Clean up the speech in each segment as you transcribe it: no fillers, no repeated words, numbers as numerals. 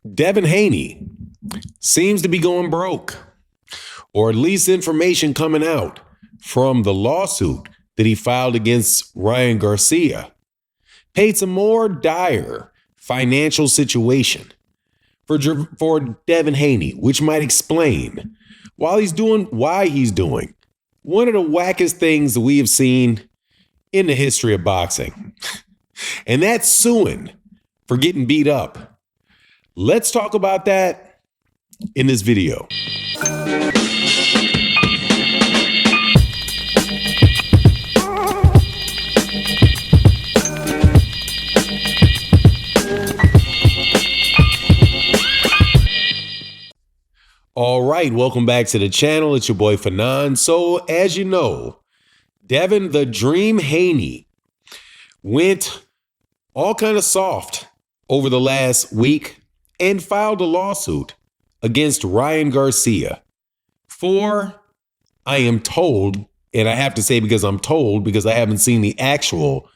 Devin Haney seems to be going broke, or at least information coming out from the lawsuit that he filed against Ryan Garcia paints a more dire financial situation for Devin Haney, which might explain why he's doing one of the wackest things that we have seen in the history of boxing. And that's suing for getting beat up. Let's talk about that in this video. All right, welcome back to the channel. It's your boy Fanon. So as you know, Devin the Dream Haney went all kind of soft over the last week and filed a lawsuit against Ryan Garcia for, I am told, and I have to say because I'm told because I haven't seen the actual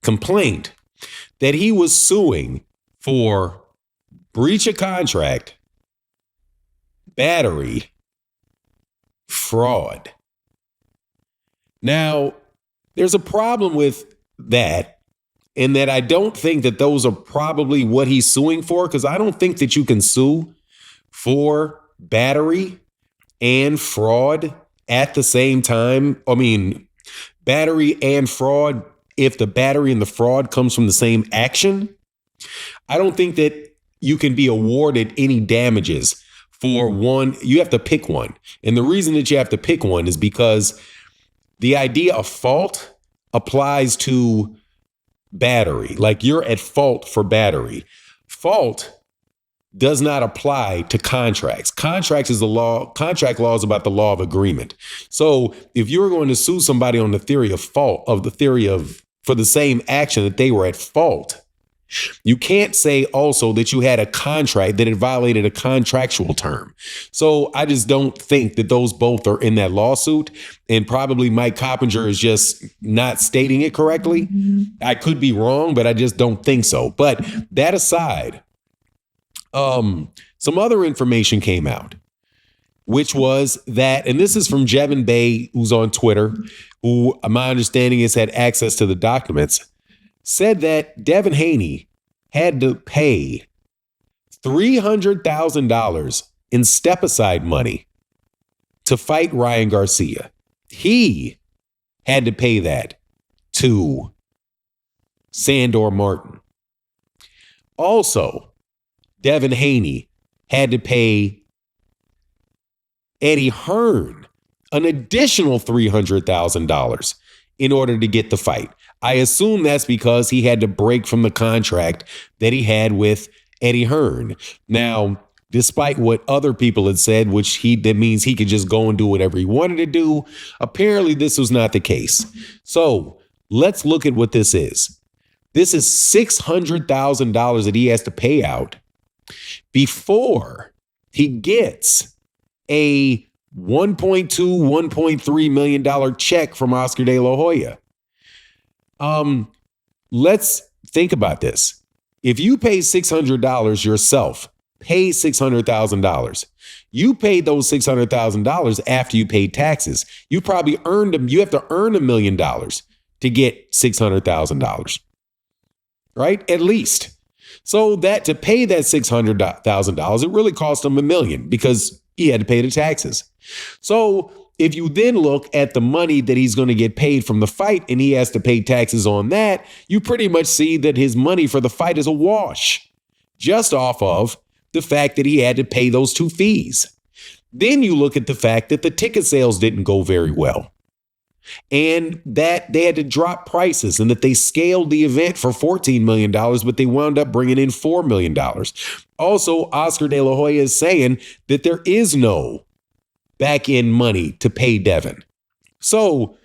complaint, that he was suing for breach of contract, battery, fraud. Now, there's a problem with that in that I don't think that those are probably what he's suing for, because I don't think that you can sue for battery and fraud at the same time. I mean, battery and fraud, if the battery and the fraud comes from the same action, I don't think that you can be awarded any damages for one. You have to pick one. And the reason that you have to pick one is because the idea of fault applies to battery. Like, you're at fault for battery. Fault does not apply to contracts. Contracts is the law. Contract law is about the law of agreement. So if you're going to sue somebody on the theory of fault, for the same action that they were at fault, you can't say also that you had a contract that it violated a contractual term. So I just don't think that those both are in that lawsuit. And probably Mike Coppinger is just not stating it correctly. I could be wrong, but I just don't think so. But that aside, some other information came out, which was that, and this is from Jevin Bay, who's on Twitter, who my understanding is had access to the documents, said that Devin Haney had to pay $300,000 in step-aside money to fight Ryan Garcia. He had to pay that to Sandor Martin. Also, Devin Haney had to pay Eddie Hearn an additional $300,000 in order to get the fight. I assume that's because he had to break from the contract that he had with Eddie Hearn. Now, despite what other people had said, that means he could just go and do whatever he wanted to do, apparently this was not the case. So let's look at what this is. This is $600,000 that he has to pay out before he gets a $1.2, $1.3 million check from Oscar De La Hoya. Let's think about this. If you pay $600 yourself, pay $600,000. You paid those $600,000 after you paid taxes. You probably earned them. You have to earn $1 million to get $600,000, right? At least. So that to pay that $600,000, it really cost him $1 million because he had to pay the taxes. So if you then look at the money that he's going to get paid from the fight and he has to pay taxes on that, you pretty much see that his money for the fight is a wash just off of the fact that he had to pay those two fees. Then you look at the fact that the ticket sales didn't go very well and that they had to drop prices and that they scaled the event for $14 million, but they wound up bringing in $4 million. Also, Oscar De La Hoya is saying that there is no back end money to pay Devin. So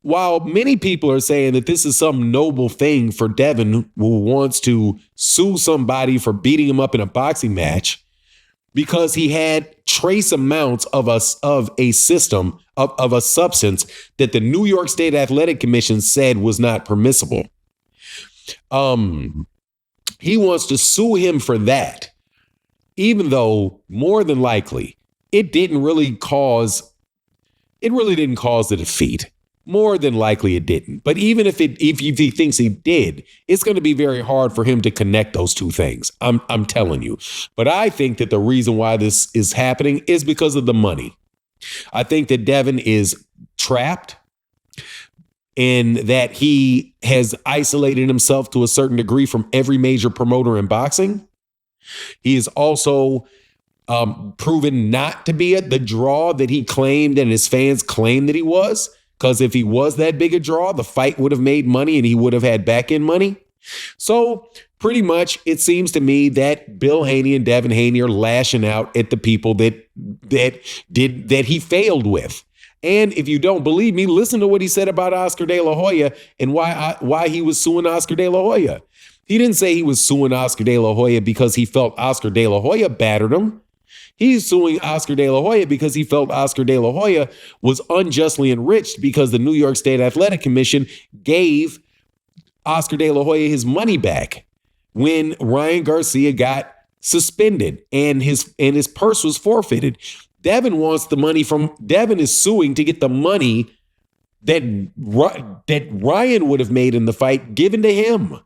while many people are saying that this is some noble thing for Devin who wants to sue somebody for beating him up in a boxing match because he had trace amounts of a system of a substance that the New York State Athletic Commission said was not permissible. He wants to sue him for that. even though more than likely it really didn't cause the defeat. More than likely it didn't. But even if he thinks he did, it's going to be very hard for him to connect those two things. I'm telling you. But I think that the reason why this is happening is because of the money. I think that Devin is trapped in that he has isolated himself to a certain degree from every major promoter in boxing. He is also proven not to be the draw that he claimed and his fans claimed that he was. Because if he was that big a draw, the fight would have made money and he would have had back-end money. So pretty much it seems to me that Bill Haney and Devin Haney are lashing out at the people that he failed with. And if you don't believe me, listen to what he said about Oscar De La Hoya and why he was suing Oscar De La Hoya. He didn't say he was suing Oscar De La Hoya because he felt Oscar De La Hoya battered him. He's suing Oscar De La Hoya because he felt Oscar De La Hoya was unjustly enriched because the New York State Athletic Commission gave Oscar De La Hoya his money back when Ryan Garcia got suspended and his purse was forfeited. Devin is suing to get the money that Ryan would have made in the fight given to him.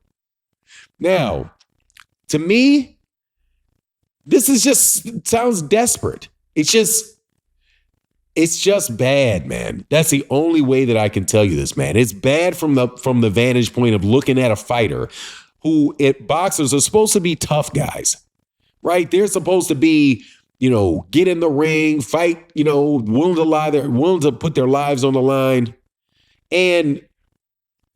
Now, to me, this is just sounds desperate. It's just bad, man. That's the only way that I can tell you this, man. It's bad from the vantage point of looking at a fighter who boxers are supposed to be tough guys, right? They're supposed to be, get in the ring, fight, willing to put their lives on the line. And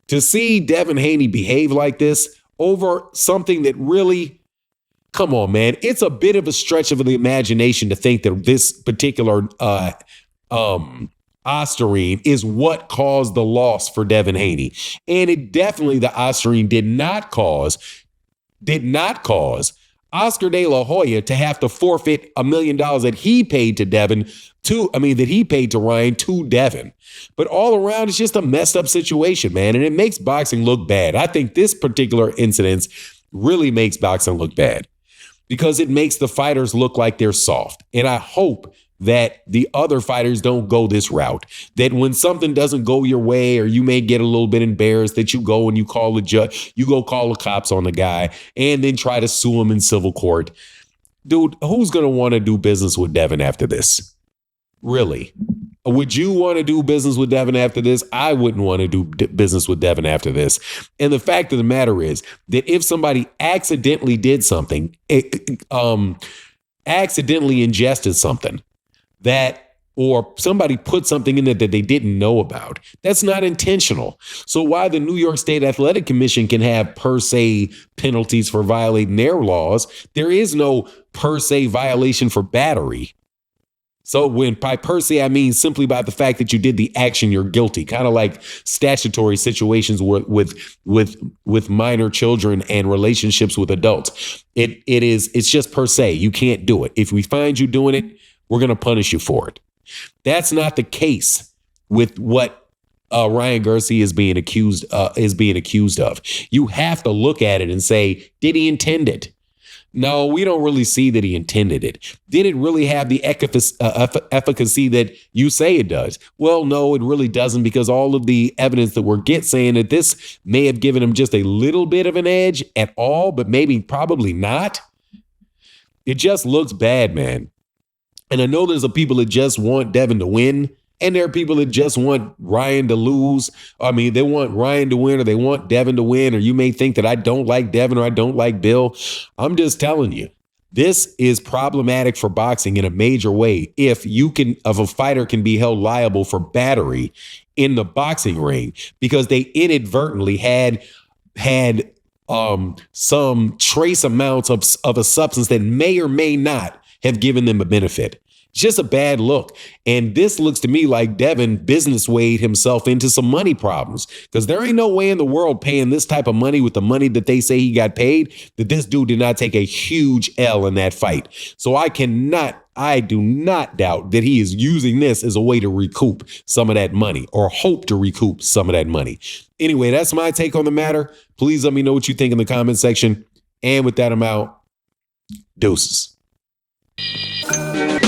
to see Devin Haney behave like this over something that really, come on, man. It's a bit of a stretch of the imagination to think that this particular Ostarine is what caused the loss for Devin Haney. And it definitely, the Ostarine did not cause Oscar De La Hoya to have to forfeit $1 million that he paid to Ryan to Devin. But all around, it's just a messed up situation, man. And it makes boxing look bad. I think this particular incident really makes boxing look bad, because it makes the fighters look like they're soft. And I hope that the other fighters don't go this route, that when something doesn't go your way or you may get a little bit embarrassed, that you go and you call the judge, you go call the cops on the guy and then try to sue him in civil court. Dude, who's going to want to do business with Devin after this? Really? Would you want to do business with Devin after this? I wouldn't want to do business with Devin after this. And the fact of the matter is that if somebody accidentally did something, accidentally ingested something or somebody put something in there that they didn't know about, that's not intentional. So why the New York State Athletic Commission can have per se penalties for violating their laws, there is no per se violation for battery. So when by per se, I mean simply by the fact that you did the action, you're guilty. Kind of like statutory situations with minor children and relationships with adults. It's just per se. You can't do it. If we find you doing it, we're going to punish you for it. That's not the case with what Ryan Garcia is being accused of. You have to look at it and say, did he intend it? No, we don't really see that he intended it. Did it really have the efficacy that you say it does? Well, no, it really doesn't, because all of the evidence that we're saying that this may have given him just a little bit of an edge at all, but probably not. It just looks bad, man. And I know there's a people that just want Devin to win, and there are people that just want Ryan to lose. I mean, they want Ryan to win or they want Devin to win, or you may think that I don't like Devin or I don't like Bill. I'm just telling you, this is problematic for boxing in a major way. If a fighter can be held liable for battery in the boxing ring because they inadvertently had some trace amounts of a substance that may or may not have given them a benefit. It's just a bad look. And this looks to me like Devin business weighed himself into some money problems, because there ain't no way in the world paying this type of money with the money that they say he got paid, that this dude did not take a huge L in that fight. So I do not doubt that he is using this as a way to recoup some of that money, or hope to recoup some of that money. Anyway, that's my take on the matter. Please let me know what you think in the comment section. And with that, I'm out. Deuces. Bye.